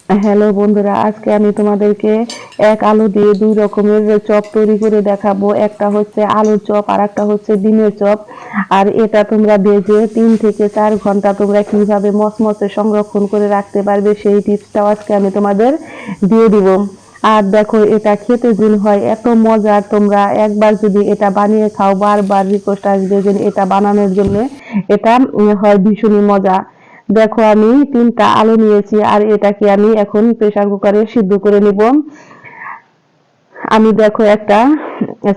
Hello বন্ধুরা, আজকে আমি তোমাদেরকে এক আলু দিয়ে দুই রকমের চপ তৈরি করে দেখাবো। একটা হচ্ছে আলুর চপ আর একটা হচ্ছে ডিমের চপ। আর এটা তোমরা ভেজে 3 থেকে 4 ঘন্টা তোমরা কিভাবে মচমচে সংরক্ষণ করে রাখতে পারবে সেই টিপসটাও আজকে আমি তোমাদের দিয়ে দিব। আর দেখো, এটা খেতে দিন হয় এত মজার, তোমরা একবার যদি এটা বানিয়ে খাও বারবার রিকোয়েস্ট আসবে যে এটা বানানোর জন্য। এটা হয় ভীষণই মজা। দেখো, আমি 3টা আলু নিয়েছি আর এটাকে আমি এখন প্রেসার কুকারে সিদ্ধ করে নিব। আমি দেখো একটা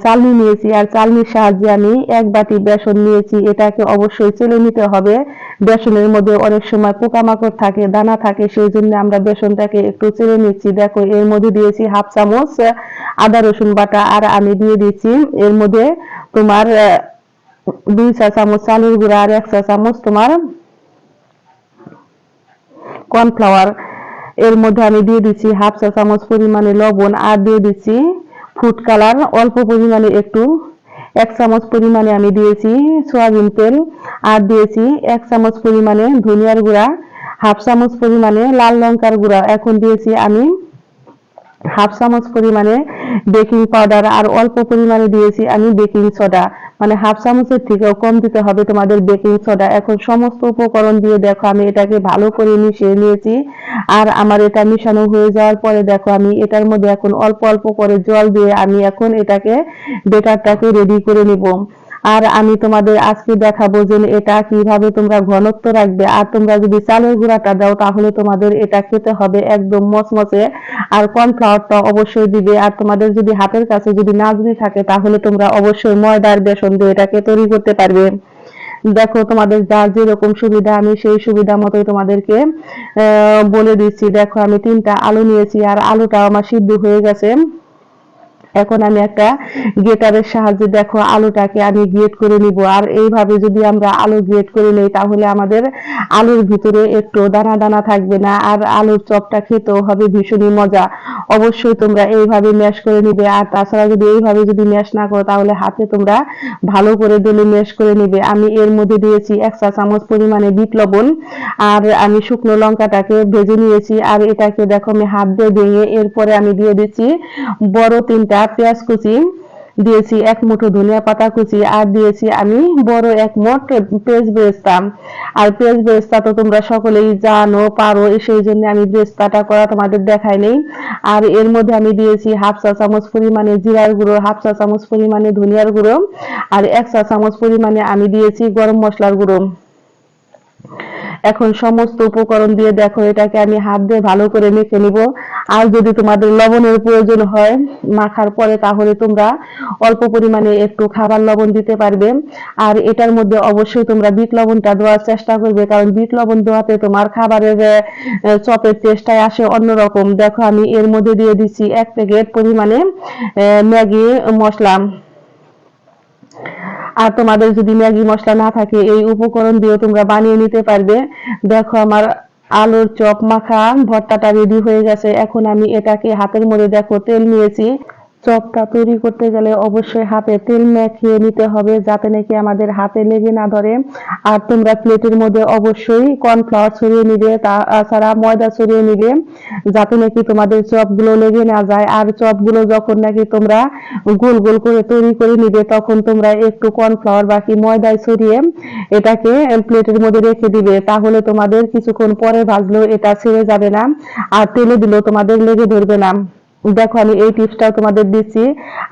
চালনি নিয়েছি আর চালনির সাহায্যে আমি 1 বাটি বেসন নিয়েছি। এটাকে অবশ্যই চেলে নিতে হবে। বেসনের মধ্যে অনেক সময় পোকামাকড় থাকে, দানা থাকে, সেই জন্য আমরা বেসনটাকে একটু চেলে নিচ্ছি। দেখো, এর মধ্যে দিয়েছি 1/2 চামচ আদা রসুন বাটা আর আমি দিয়ে দিচ্ছি এর মধ্যে তোমার 2 চা চামচ চালের গুঁড়া আর 1 চা চামচ তোমার কর্নফ্লাওয়ার। এর মধ্যে আমি দিয়ে দিচ্ছি 1/2 চা চামচ পরিমাণে লবণ আর দিয়ে দিচ্ছি ফুড কালার অল্প পরিমাণে একটু। 1 চামচ পরিমাণে আমি দিয়েছি সয়াবিন তেল আর দিয়েছি 1 চামচ পরিমাণে ধনিয়ার গুঁড়া, 1/2 চামচ পরিমাণে লাল লঙ্কার গুঁড়া। এখন দিয়েছি আমি 1/2 চামচ পরিমাণে বেকিং পাউডার আর অল্প পরিমাণে দিয়েছি আমি বেকিং সোডা। মানে 1/2 চামচের থেকেও কম দিতে হবে তোমাদের বেকিং সোডা। এখন সমস্ত উপকরণ দিয়ে দেখো আমি এটাকে ভালো করে মিশিয়ে নিয়েছি। আর আমার এটা মিশানো হয়ে যাওয়ার পরে দেখো আমি এটার মধ্যে এখন অল্প অল্প করে জল দিয়ে আমি এখন এটাকে বেটারটাকে রেডি করে নিব। আর আমি তোমাদের আজকে দেখাবো যে এটা কিভাবে তোমরা ঘনত্ব রাখবে। আর তোমরা যদি চালের গুঁড়াটা দাও তাহলে তোমাদের এটা খেতে হবে একদম মচমচে। আর কর্নফ্লাওয়ারটা অবশ্যই দিবে। আর তোমাদের যদি হাতের কাছে যদি না যদি থাকে তাহলে তোমরা অবশ্যই ময়দার বেসন দিয়ে এটাকে তৈরি করতে পারবে। দেখো, তোমাদের যার যেরকম সুবিধা আমি সেই সুবিধা মতোই তোমাদেরকে বলে দিচ্ছি। দেখো, আমি 3টা আলু নিয়েছি আর আলুটা আমার সিদ্ধ হয়ে গেছে। এখন আমি একটা গ্রেটারের সাহায্যে দেখো আলুটাকে আমি গ্রেট করে নিব। আর এইভাবে যদি আমরা আলু গ্রেট করে নেই তাহলে আমাদের আলুর ভিতরে একটু দানা দানা থাকবে না আর আলুর চপটা খেতেও হবে ভীষণই মজা। অবশ্যই তোমরা এইভাবে ম্যাশ করে নিবে। আর তাছাড়া যদি এইভাবে যদি ম্যাশ না করো তাহলে হাতে তোমরা ভালো করে ডলে ম্যাশ করে নিবে। আমি এর মধ্যে দিয়েছি 1 চা চামচ পরিমাণে বিট লবণ আর আমি শুকনো লঙ্কাটাকে ভেজে নিয়েছি। আর এটাকে দেখো আমি হাত দিয়ে ভেঙে এরপরে আমি দিয়ে দিচ্ছি বড় 3টা পেঁয়াজ কুচি, দিয়েছি 1 মুঠো ধনিয়া পাতা কুচি আর দিয়েছি আমি বড় 1 মুঠ পেঁয়াজ বেরেস্তা। আর পেঁয়াজ বেরেস্তা তো তোমরা সকলেই জানো পারো, সেই জন্য আমি বেরেস্তাটা করা তোমাদের দেখাই নেই। আর এর মধ্যে আমি দিয়েছি 1/2 চা চামচ পরিমাণে জিরার গুঁড়ো, 1/2 চা চামচ পরিমাণে ধনিয়ার গুঁড়ো আর 1 চা চামচ পরিমাণে আমি দিয়েছি গরম মশলার গুঁড়ো। এখন সমস্ত উপকরণ দিয়ে দেখো এটাকে আমি হাত দিয়ে ভালো করে মেখে নিব। আর যদি তোমাদের লবণের প্রয়োজন হয় মাখার পরে তাহলে তোমরা অল্প পরিমাণে একটু খাবার লবণ দিতে পারবে। আর এটার মধ্যে অবশ্যই তোমরা বিট লবণটা দেওয়ার চেষ্টা করবে, কারণ বিট লবণ দেওয়াতে তোমার খাবারের চপের টেস্টটাই আসে অন্যরকম। দেখো, আমি এর মধ্যে দিয়ে দিচ্ছি 1 প্যাকেট পরিমাণে ম্যাগি মশলা। আর তোমাদের যদি ম্যাগি মশলা না থাকে এই উপকরণ দিয়ে তোমরা বানিয়ে নিতে পারবে। দেখো, আমার আলুর চপ মাখা ভর্তাটা রেডি হয়ে গেছে। এখন আমি এটাকে হাতের মধ্যে দেখো তেল নিয়েছি। চপটা তৈরি করতে গেলে অবশ্যই হাতে তেল মাখিয়ে নিতে হবে যাতে নাকি আমাদের হাতে লেগে না ধরে। আর তোমরা প্লেটের মধ্যে অবশ্যই কর্নফ্লাওয়ার ছড়িয়ে নিবে, তাছাড়া ময়দা ছড়িয়ে নিবে যাতে নাকি তোমাদের চপগুলো লেগে না যায়। আর চপগুলো যখন নাকি তোমরা গোল গোল করে তৈরি করে নিবে তখন তোমরা একটু কর্নফ্লাওয়ার বাকি ময়দায় ছড়িয়ে এটাকে প্লেটের মধ্যে রেখে দিবে, তাহলে তোমাদের কিছুক্ষণ পরে ভাজলেও এটা ছেড়ে যাবে না আর তেলে দিলেও তোমাদের লেগে ধরবে না। দেখো, আমি এই টিপসটা তোমাদের দিচ্ছি।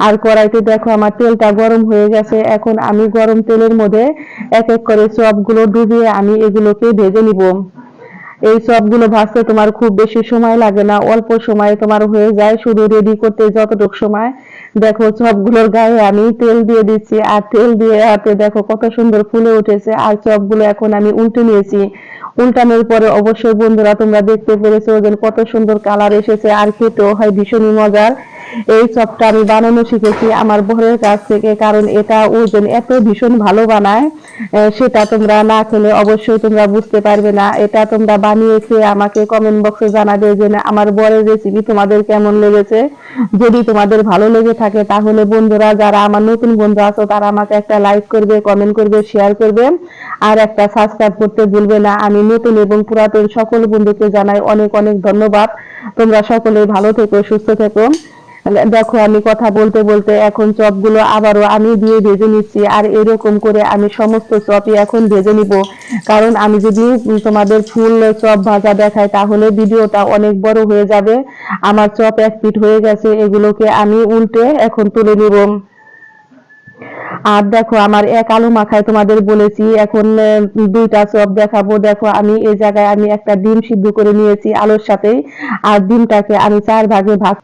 আর কড়াইতে দেখো আমার তেলটা গরম হয়ে গেছে। এখন আমি গরম তেলের মধ্যে এক এক করে চপগুলো ডুবিয়ে আমি এগুলোকে ভেজে নিব। এই চপগুলো ভাজতে তোমার খুব বেশি সময় লাগে না, অল্প সময়ে তোমার হয়ে যায়, শুধু রেডি করতে যতটুকু সময়। দেখো, চপগুলোর গায়ে আমি তেল দিয়ে দিচ্ছি আর তেল দিয়ে হাতে দেখো কত সুন্দর ফুলে উঠেছে। আর চপগুলো এখন আমি উল্টে নিয়েছি। উল্টানোর পরে অবশ্যই বন্ধুরা তোমরা দেখতে পেরেছো যে কত সুন্দর কালার এসেছে আর খেতেও হয় ভীষণই মজার। এই চপটা আমি বানানো শিখেছি আমার বোনের কাছ থেকে, কারণ এটা ওজন এত ভীষণ ভালো বানায়, সেটা তোমরা না খেলে অবশ্যই তোমরা বুঝতে পারবে না। এটা তোমরা বানিয়ে খেয়ে আমাকে কমেন্ট বক্সে জানাবে যে না আমার বরের রেসিপি তোমাদের কেমন লেগেছে। যদি তোমাদের ভালো লেগে থাকে তাহলে বন্ধুরা, যারা আমার নতুন বন্ধু আছো তারা আমাকে একটা লাইক করবে, কমেন্ট করবে, শেয়ার করবে, আর একটা সাবস্ক্রাইব করতে ভুলবে না। আমি নতুন এবং পুরাতন সকল বন্ধুকে জানাই অনেক অনেক ধন্যবাদ। তোমরা সকলেই ভালো থেকো, সুস্থ থেকো। দেখো আমি কথা বলতে বলতে এখন চপগুলো আবারও আমি দিয়ে ভেজে নিচ্ছি, আর এরকম করে আমি সমস্ত চপই এখন ভেজে নিব। কারণ আমি যদি তোমাদের ফুল চপ ভাজা দেখাই তাহলে ভিডিওটা অনেক বড় হয়ে যাবে। আমার চপ এক পিঠ হয়ে গেছে, এগুলোকে আমি উল্টে এখন তুলে নিব। আর দেখো আমার এক আলু মাখায় তোমাদের বলেছি, এখন দুইটা চপ দেখাবো। দেখো আমি এই জায়গায় আমি একটা ডিম সিদ্ধ করে নিয়েছি আলুর সাথে, আর ডিমটাকে আমি 4 ভাগে ভাগ।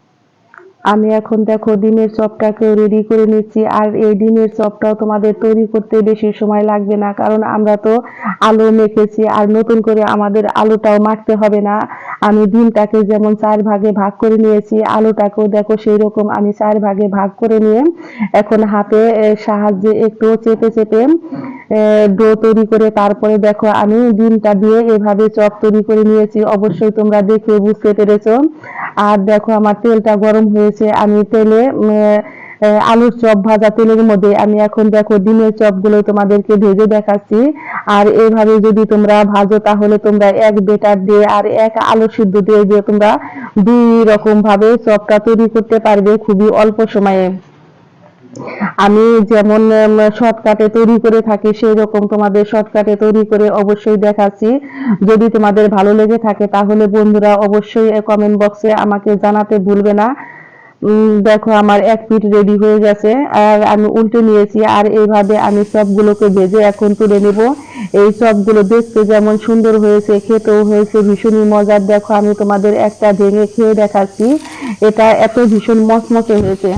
আমি এখন দেখো ডিমের চপটাকে রেডি করে নিচ্ছি, আর এই ডিমের চপটাও তোমাদের তৈরি করতে বেশি সময় লাগবে না, কারণ আমরা তো আলু মেখেছি আর নতুন করে আমাদের আলুটাও মাখতে হবে না। আমি ডিমটাকে যেমন 4 ভাগে ভাগ করে নিয়েছি, আলুটাকেও দেখো সেই রকম আমি 4 ভাগে ভাগ করে নিয়ে এখন হাতে সাহায্যে একটু চেপে চেপে ডো তৈরি করে তারপরে দেখো আমি ডিমটা দিয়ে এভাবে চপ তৈরি করে নিয়েছি। অবশ্যই তোমরা দেখে বুঝতে পেরেছো। আর দেখো আমার তেলটা গরম হয়েছে, আমি তেলে আলুর চপ ভাজা তেলের মধ্যে আমি এখন দেখো ডিমের চপগুলো তোমাদেরকে ভেজে দেখাচ্ছি। আর এইভাবে যদি তোমরা ভাজো তাহলে তোমরা এক বেটার দিয়ে আর এক আলু সিদ্ধ দিয়ে তোমরা 2 রকম ভাবে চপটা তৈরি করতে পারবে খুবই অল্প সময়ে। আমি যেমন শর্টকাটে তৈরি করে থাকি সেই রকম তোমাদের শর্টকাটে তৈরি করে অবশ্যই দেখাচ্ছি। যদি তোমাদের ভালো লেগে থাকে তাহলে বন্ধুরা অবশ্যই কমেন্ট বক্সে আমাকে জানাতে ভুলবে না। দেখো আমার এক পিঠ রেডি হয়ে গেছে, আর আমি উল্টে নিয়েছি, আর এইভাবে আমি সবগুলোকে ভেজে এখন তুলে নেব। এই সবগুলো দেখতে যেমন সুন্দর হয়েছে খেতেও হয়েছে ভীষণই মজার। দেখো আমি তোমাদের একটা ভেঙে খেয়ে দেখাচ্ছি, এটা এত ভীষণ মচমচে হয়েছে।